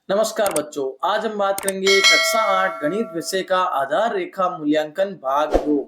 नमस्कार बच्चों, आज हम बात करेंगे कक्षा 8 गणित विषय का आधार रेखा मूल्यांकन भाग 2।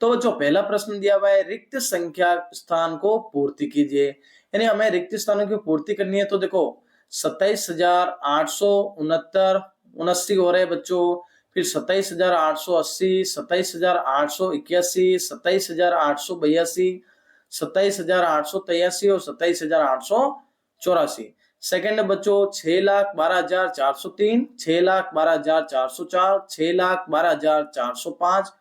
तो बच्चों, पहला प्रश्न दिया हुआ है, रिक्त संख्या स्थान को पूर्ति कीजिए। यानी हमें रिक्त स्थानों की पूर्ति करनी है। तो देखो 27,869 उनस्सी हो रहे हैं बच्चों, फिर 27,880, 27,881, 27,882, 27,883 और 27,884। सेकंड है बच्चों 6,12,403, 6,12,404, 6,12,405,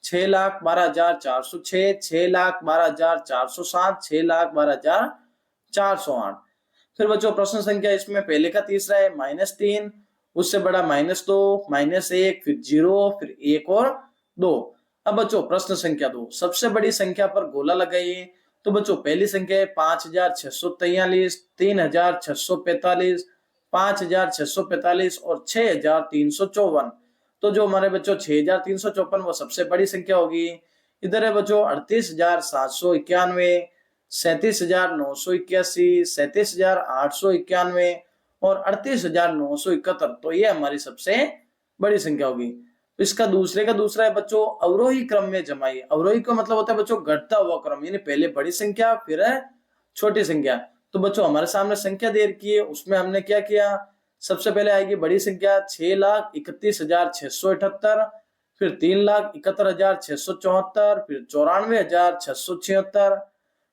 6,12,406, 6,12,407, 6,12,408। फिर बच्चों प्रश्न संख्या इसमें पहले का तीसरा है -3, उससे बड़ा -2, -1, फिर 0, फिर 1 और 2। अब बच्चों प्रश्न संख्या 2, सबसे बड़ी संख्या पर गोला लगाइए। तो बच्चों पहली संख्या है 5,643, 3,645, 5,645 और 6,354। तो जो हमारे बच्चों 6,354 वो सबसे बड़ी संख्या होगी। इधर है बच्चों 38,791, 37,981, 37,891 और 38,971। तो ये हमारी सबसे बड़ी संख्या होगी। तो इसका दूसरे का दूसरा है बच्चों अवरोही क्रम में जमाइए। अवरोही का मतलब होता है बच्चों घटता हुआ क्रम, यानी पहले बड़ी संख्या फिर है छोटी संख्या। तो बच्चों हमारे सामने संख्या दे रखी है, उसमें हमने क्या किया, सबसे पहले आएगी बड़ी संख्या 6,31,678, फिर 3,71,674, फिर 94,676,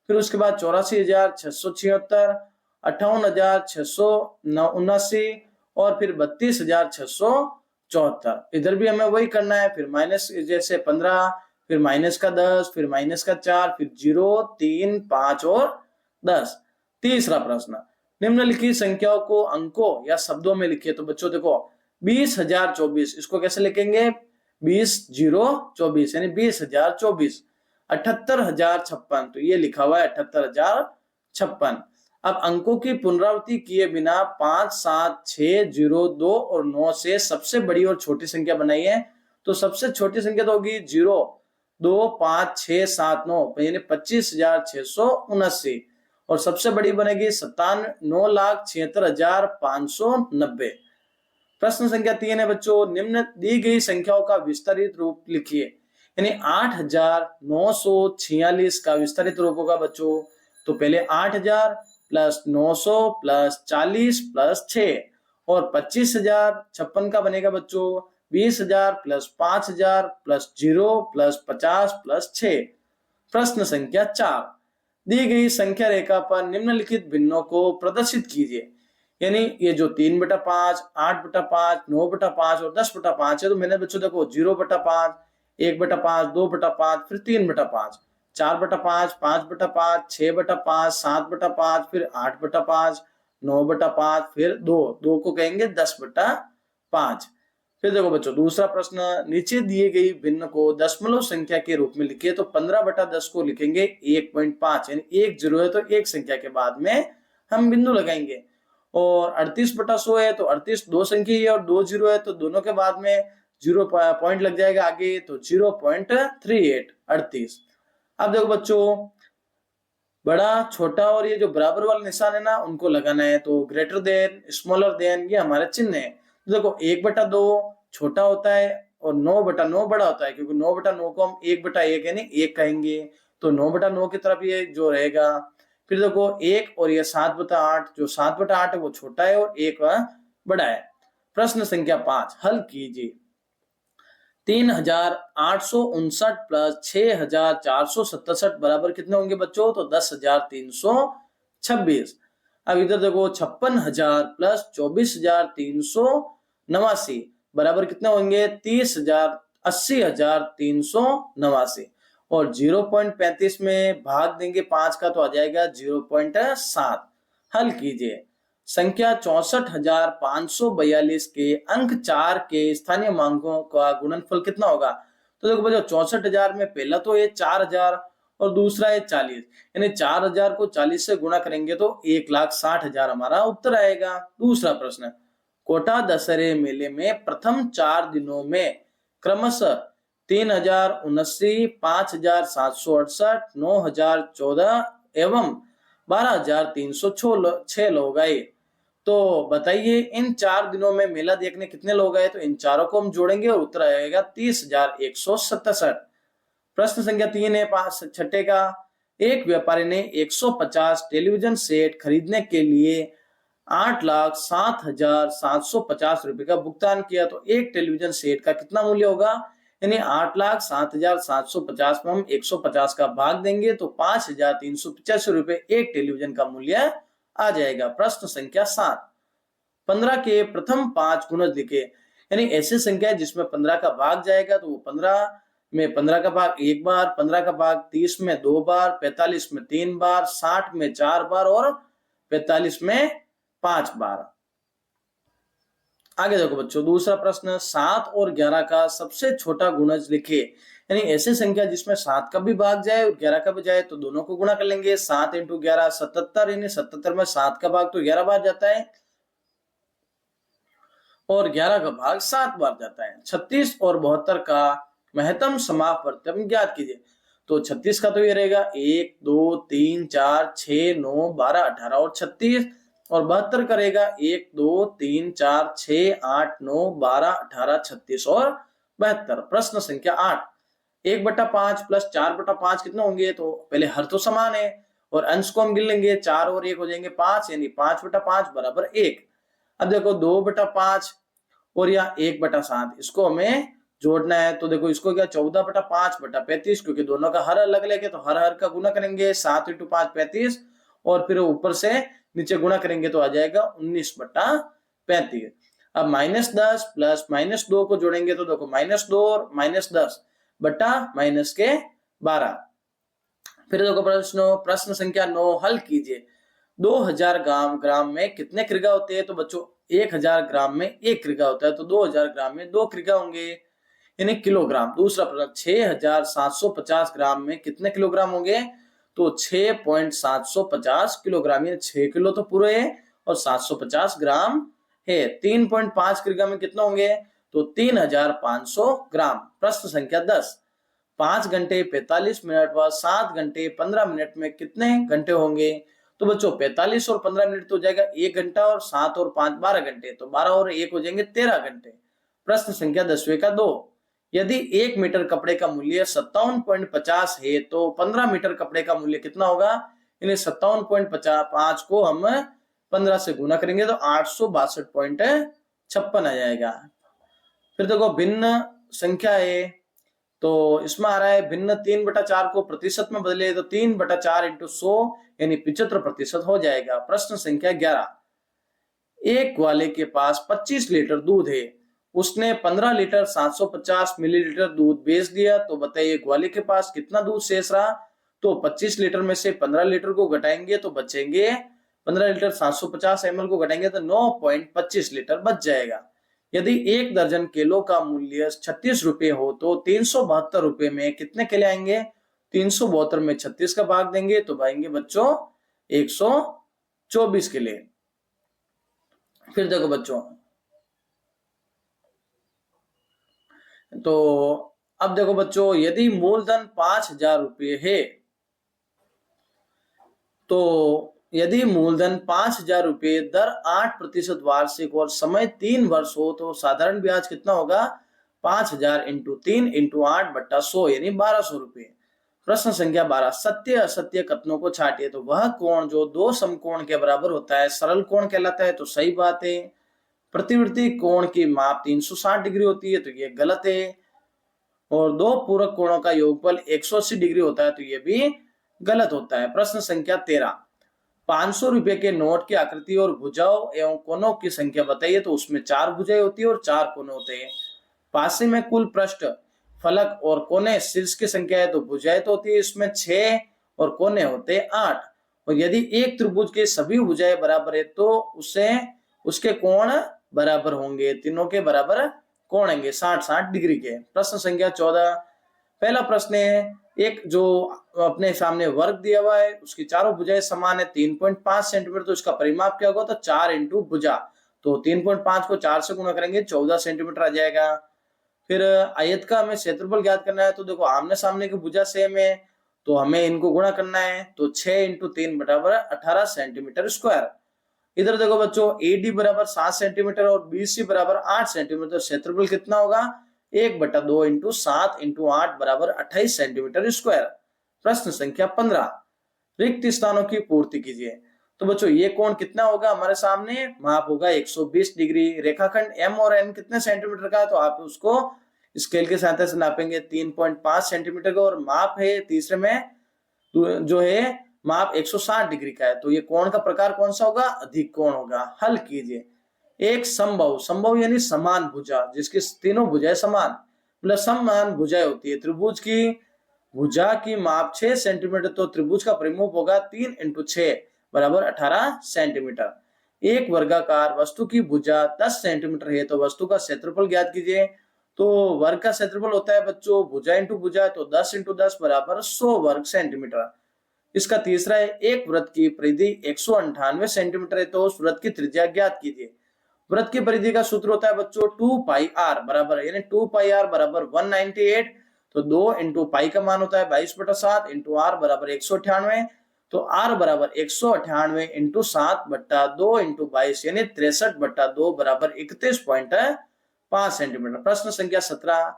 फिर उसके बाद 84,676, 58,679 और फिर 32,674। इधर भी हमें वही करना है, फिर माइनस जैसे 15, फिर माइनस का 10, फिर माइनस का 4, फिर 0, 3, 5 और 10। तीसरा प्रश्न, निम्नलिखित संख्याओं को अंकों या शब्दों में लिखिए। तो बच्चों देखो 20,024, इसको कैसे लिखेंगे, 20,024 यानी 20,024। 78,056, तो ये लिखा हुआ है 78,056। अब अंकों की पुनरावृत्ति किए बिना 5, 7, 6, 0, 2 और 9 से सबसे बड़ी और छोटी संख्या बनाई है। तो सबसे छोटी संख्या तो होगी 0, 2, 5, 6, 7, 9 यानी 25,679 और सबसे बड़ी बनेगी 9,76,590। प्रश्न संख्या 3 है बच्चों, निम्न दी गई संख्याओं का विस्तारित रूप लिखिए। यानी 8,946 का विस्तारित रूप होगा बच्चों। तो पहले 8,000 प्लस 900 प्लस 40 प्लस 6 और 25,056 का बनेगा बच्चों 20,000 प्लस 5,000 प्लस 0 प्लस 50 प्लस 6। प्रश्न संख्या 4, दी गई संख्या रेखा पर निम्नलिखित भिन्नों को प्रदर्शित कीजिए। यानी ये जो 3/5, 8/5, 9/5 और 10/5 है, तो मैंने बच्चों देखो 0/5, 1/5, 2/5, फिर 3/5, 4/5, 5/5, 6/5, 7/5, फिर 8/5, 9/5, फिर 2 को कहेंगे 10/5। फिर देखो बच्चों दूसरा प्रश्न, नीचे दिए गई भिन्न को दशमलव संख्या के रूप में लिखिए। तो 15/10 को लिखेंगे 1.5, यानी 1 0 है तो एक संख्या के बाद में हम बिंदु लगाएंगे। और 38/100 है तो 38 दो संख्या है और 2 0 है तो दोनों के बाद में 0 पॉइंट लग जाएगा आगे, तो 0.38 38। अब देखो बच्चों बड़ा छोटा और ये जो बराबर वाला निशान है ना उनको लगाना है। तो ग्रेटर देन, स्मॉलर देन, ये हमारा चिन्ह है। तो देखो 1/2 छोटा होता है और 9/9 बड़ा होता है, क्योंकि 9/9 को हम 1/1 यानी 1 कहेंगे। तो 9/9 की तरफ ये जो रहेगा। फिर देखो 1 और ये 7/8, जो 7/8 है वो छोटा है और 1 बड़ा है। प्रश्न संख्या 5, हल कीजिए। 3,859 प्लस 6,467 बराबर कितने होंगे बच्चों, तो 10,326। अब इधर देखो 56,000 प्लस 24,389 बराबर कितने होंगे, 30,000 80,389 और 0.35 में भाग देंगे 5 का तो आ जाएगा 0.7। हल कीजिए। संख्या 64,542 के अंक 4 के स्थानीय मानों का गुणनफल कितना होगा। तो देखो बच्चों 64,000 में पहला तो ये 4,000 और दूसरा है 40, यानी 4,000 को 40 से गुणा करेंगे तो 1,60,000 हमारा उत्तर आएगा। दूसरा प्रश्न, कोटा दशहरे मेले में प्रथम 4 दिनों में क्रमशः 3,079, 5,768, 9,014 एवं 12,306 लोग आए। तो बताइए इन 4 दिनों में मेला देखने कितने लोग आए? तो इन चारों को हम जोड़ेंगे और उत्तर आएगा 30,167। प्रश्न संख्या 3 है 5 छठे का। एक व्यापारी ने 150 टेलीविजन सेट खरीदने के लिए 8,07,750 रुपए का भुगतान किया। तो एक टेलीविजन सेट का कितना मूल्य होगा? यानी 8,07,750 में हम 150 का भाग देंगे तो 5,385 रुपए एक टेलीविजन का मूल्य आ जाएगा। प्रश्न संख्या 7, 15 के प्रथम 5 गुणज लिखे। यानी ऐसी संख्या है जिसमें 15 का भाग जाएगा, तो वो 15 में 15 का भाग एक बार, 15 का भाग 30 में 2 बार, 45 में 3 बार, 60 में 4 बार और 45 में 5 बार। आगे देखो बच्चों, दूसरा प्रश्न, 7 और 11 का सबसे छोटा गुणज लिखिए। यानी ऐसी संख्या जिसमें 7 का भी भाग जाए और 11 का भी जाए, तो दोनों को गुणा कर लेंगे। 7 × 11 77, यानी 77 में 7 का भाग तो 11 बार जाता है और 11 का भाग 7 बार जाता है। 36 और 72 का महत्तम समापवर्तन ज्ञात कीजिए। तो 36 का तो ये रहेगा 1 2 3 4 6 9 12 18 और 36, और 72 करेगा 1 2 3 4 6 8 9 12 18 36 और 72। प्रश्न संख्या 8, 1/5 प्लस 4/5 कितने होंगे? तो पहले हर तो समान है और अंश को हम गिन लेंगे, 4 और 1 हो जाएंगे 5, यानी 5/5 बराबर 1। अब देखो 2/5 और या 1/7 इसको हमें जोड़ना है। तो देखो इसको क्या 14/5/35, क्योंकि दोनों का हर अलग अलग है तो हर का गुना करेंगे। 7 × 5 35 और फिर ऊपर से नीचे गुना करेंगे तो आ जाएगा 19/35। अब -10 प्लस -2 को जोड़ेंगे तो देखो -2 और -10 बटा -12। फिर देखो प्रश्न संख्या 9 हल कीजिए। 2000 ग्राम में कितने क्रिगा होते हैं? तो बच्चों 1000 ग्राम में 1 क्रिगा होता है, तो 2000 ग्राम में 2 क्रिगा होंगे, यानी किलोग्राम। दूसरा प्रश्न, 6750 ग्राम में कितने किलोग्राम होंगे? तो 6.750 किलोग्राम, यानी 6 किलो तो पूरे है और 750 ग्राम है। 3.5 किलोग्राम में कितना होंगे? तो 3500 ग्राम। प्रश्न संख्या 10, 5 घंटे 45 मिनट व 7 घंटे 15 मिनट में कितने घंटे होंगे? तो बच्चों 45 और 15 मिनट तो हो जाएगा 1 घंटा और 7 और 5 12 घंटे, तो 12 और 1 हो जाएंगे 13 घंटे। प्रश्न संख्या 10वें का 2, यदि 1 मीटर कपड़े का मूल्य 57.50 है तो 15 मीटर कपड़े का मूल्य कितना होगा? यानी 57.5 को हम 15 से गुना करेंगे तो 862.56 आ जाएगा। फिर देखो भिन्न संख्या है, तो इसमें आ रहा है भिन्न 3/4 को प्रतिशत में बदले तो 3/4 × 100 यानी 75% हो जाएगा। प्रश्न संख्या 11, एक ग्वाले के पास 25 लीटर दूध है, उसने 15 लीटर 750 मिलीलीटर दूध बेच दिया, तो बताइए ग्वाले के पास कितना दूध शेष रहा? तो 25 लीटर में से 15 लीटर को घटाएंगे तो बचेंगे 15 लीटर 750 ml को घटाएंगे तो 9.25 लीटर बच जाएगा। यदि 1 दर्जन केलों का मूल्य 36 रुपए हो तो 372 रुपए में कितने केले आएंगे? 372 में 36 का भाग देंगे तो आएंगे बच्चों 124 केले। फिर देखो बच्चों, तो अब देखो बच्चों, यदि मूलधन 5000 रुपये है, तो यदि मूलधन 5000 रुपये दर 8% वार्षिक और समय 3 वर्ष हो तो साधारण ब्याज कितना होगा? 5000 × 3 × 8/100 यानी 1200 रुपये। प्रश्न संख्या 12, सत्य असत्य कथनों को छाटिए। तो वह कोण जो 2 समकोण के बराबर होता है सरल कोण कहलाता है, तो सही बात है। प्रतिवर्ती कोण की माप 360 डिग्री होती है, तो ये गलत है। और 2 पूरक कोणों का योगफल 180 डिग्री होता है, तो ये भी गलत होता है। प्रश्न संख्या 13, 500 रुपए के नोट की आकृति और भुजाओं एवं कोनों की संख्या बताइए। तो उसमें 4 भुजाएं होती है और 4 कोने होते हैं। पासे में कुल पृष्ठ फलक और कोने शीर्ष की संख्या है, तो भुजाएं तो होती है इसमें 6 और कोने होते हैं 8। और यदि एक त्रिभुज के सभी भुजाएं बराबर है तो उसे उसके कोण बराबर होंगे, तीनों के बराबर कोण होंगे 60-60 डिग्री के। प्रश्न संख्या 14, पहला प्रश्न है, एक जो अपने सामने वर्ग दिया हुआ है उसकी चारों भुजाएं समान है 3.5 सेंटीमीटर, तो इसका परिमाप क्या होगा? तो 4 × भुजा, तो 3.5 को 4 से गुना करेंगे 14 सेंटीमीटर आ जाएगा। फिर आयत का हमें क्षेत्रफल ज्ञात करना है, तो देखो आमने सामने की भुजा सेम है तो हमें इनको गुणा करना है, तो 6 × 3 बराबर 18 सेंटीमीटर स्क्वायर। इधर देखो बच्चों AD बराबर 7 सेंटीमीटर और BC बराबर 8 सेंटीमीटर, क्षेत्रफल कितना होगा 1/2 इंटू 7 इंटू 8 बराबर 28 सेंटीमीटर स्क्वायर। प्रश्न संख्या 15, रिक्त स्थानों की पूर्ति कीजिए। तो बच्चों ये कोण कितना होगा, हमारे सामने माप होगा 120 डिग्री। रेखाखंड M और N कितने सेंटीमीटर का है, तो आप उसको स्केल के सहायता से नापेंगे 3.5 सेंटीमीटर का, और माप है तीसरे में जो है माप 160 डिग्री का है। तो ये कोण का प्रकार कौन सा होगा, अधिक कोण होगा। हल कीजिए। एक समबाहु, समबाहु यानी समान भुजा, जिसकी तीनों भुजाएं समान, मतलब समान भुजाएं होती है। त्रिभुज की भुजा की माप 6 सेंटीमीटर, तो त्रिभुज का परिमाप होगा 3 इंटू 6 बराबर 18 सेंटीमीटर। एक वर्गाकार वस्तु की भुजा 10 सेंटीमीटर है, तो वस्तु का क्षेत्रफल ज्ञात कीजिए। तो वर्ग का क्षेत्रफल होता है बच्चों भुजा इंटू भुजा, तो 10 इंटू 10 बराबर 100 वर्ग सेंटीमीटर। इसका तीसरा है एक वृत्त की परिधि 198 सेंटीमीटर है, तो उस वृत्त की त्रिज्या ज्ञात कीजिए। वृत्त की परिधि का सूत्र होता है बच्चों 2 पाई r बराबर, यानी 2 पाई r बराबर 198, तो 2 इंटू पाई का मान होता है 22/7 इंटू r बराबर 198, तो r बराबर 198 इंटू 7/2 इंटू 22 यानी 63/2 बराबर 31.5 सेंटीमीटर। प्रश्न संख्या 17,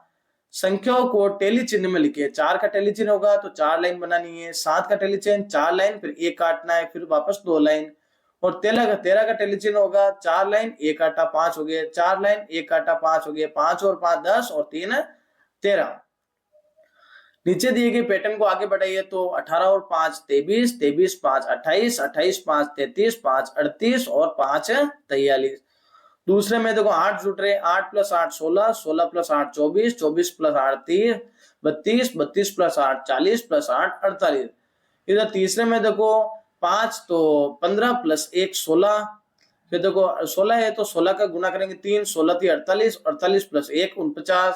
संख्याओं को टेली चिन्ह में लिखिए। 4 का टेली चिन्ह होगा तो 4 लाइन बनानी है, 7 का टेली चिन्ह 4 लाइन फिर 1 काटना है, फिर वापस 2 लाइन, और 13 का टेली चिन्ह होगा 4 लाइन 1 काटा 5 हो गए, 4 लाइन 1 काटा 5 हो गए, 5 और 5 10 और 3 13। नीचे दिए गए पैटर्न को आगे बढ़ाइए। तो 18 और 5 23, 23 5 28, 28 5 33, 5 38 और 5 43। दूसरे में देखो 8 जुट रहे, 8 + 8 16, 16 + 8 24, 24 + 8 30, 32, 32 + 8 40 + 8 48। इधर तीसरे में देखो 5 तो 15 + 1 16, फिर देखो 16 है तो 16 का गुना करेंगे 3, 16 × 48, 48 + 1 49,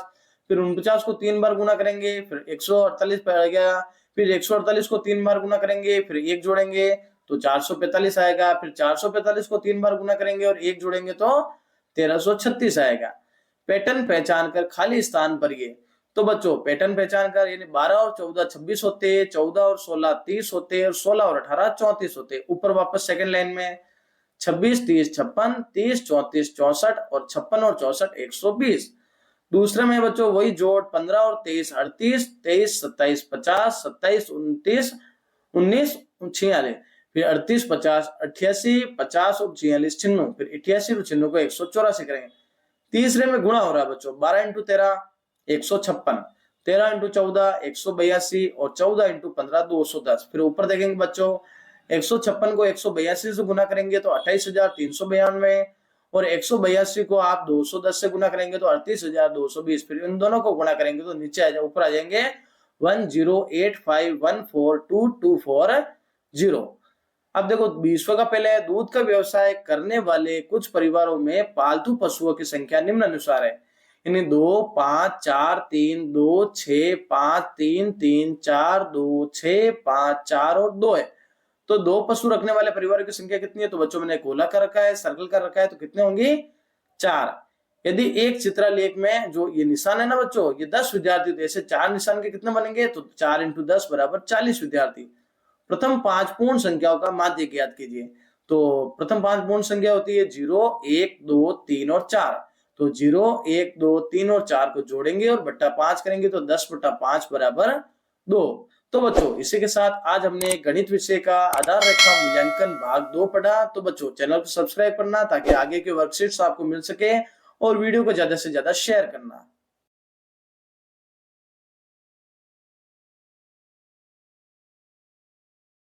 फिर 49 को 3 बार गुना करेंगे, फिर 148 पड़ गया, फिर 148 को 3 बार गुना करेंगे, फिर 1 जोड़ेंगे तो 445 आएगा, फिर 445 को 3 बार गुना करेंगे और 1 जोड़ेंगे तो 1336 आएगा। पैटर्न पहचान कर खाली स्थान भरिए। तो बच्चों पैटर्न पहचान कर, यानी 12 और 14 26 होते हैं, 14 और 16 30 होते हैं, और 16 और 18 34 होते हैं। ऊपर वापस सेकंड लाइन में 26 30 56, 30 34 64, और 56 और 64 120। दूसरे में बच्चों वही जोड़ 15 और 23 38, 23 27 50, 27 29 19 46, फिर 38 50 88 50 और 46 छिन्नू, फिर 88 और छिन्नू को 184 करेंगे। तीसरे में गुणा हो रहा है बच्चों 12 × 13 156, 13 × 14 182 और 14 × 15 210। फिर ऊपर देखेंगे बच्चों 156 को 182 से गुना करेंगे तो 28,392, और 182 को आप 210 से गुना करेंगे तो 38,220। फिर इन दोनों को गुणा करेंगे तो नीचे ऊपर आ जाएंगे 1085142240। अब देखो 20वां का पहले है, दूध का व्यवसाय करने वाले कुछ परिवारों में पालतू पशुओं की संख्या निम्न अनुसार है, यानी 2 5 4 3 2 6 5 3 3 4 2 6 5 4 और 2 है। तो 2 पशु रखने वाले परिवारों की संख्या कितनी है, तो बच्चों मैंने गोला कर रखा है, सर्कल कर रखा है, तो कितने होंगी 4। यदि एक चित्रलेख में जो ये निशान है ना बच्चों, ये 10 विद्यार्थी, तो ऐसे 4 निशान के कितने बनेंगे, तो 4 × 10 बराबर 40 विद्यार्थी। प्रथम 5 पूर्ण संख्याओं का माध्य ज्ञात कीजिए। तो प्रथम 5 पूर्ण संख्या होती है 0 1 2 3 और 4। तो 0 1 2 3 और 4 को जोड़ेंगे और बट्टा 5 करेंगे तो 10/5 बराबर 2। तो बच्चों इसी के साथ आज हमने गणित विषय का आधार रेखा मूल्यांकन भाग 2 पढ़ा। तो बच्चों चैनल को सब्सक्राइब करना ताकि आगे के वर्कशीट्स आपको मिल सके, और वीडियो को ज्यादा से ज्यादा शेयर करना।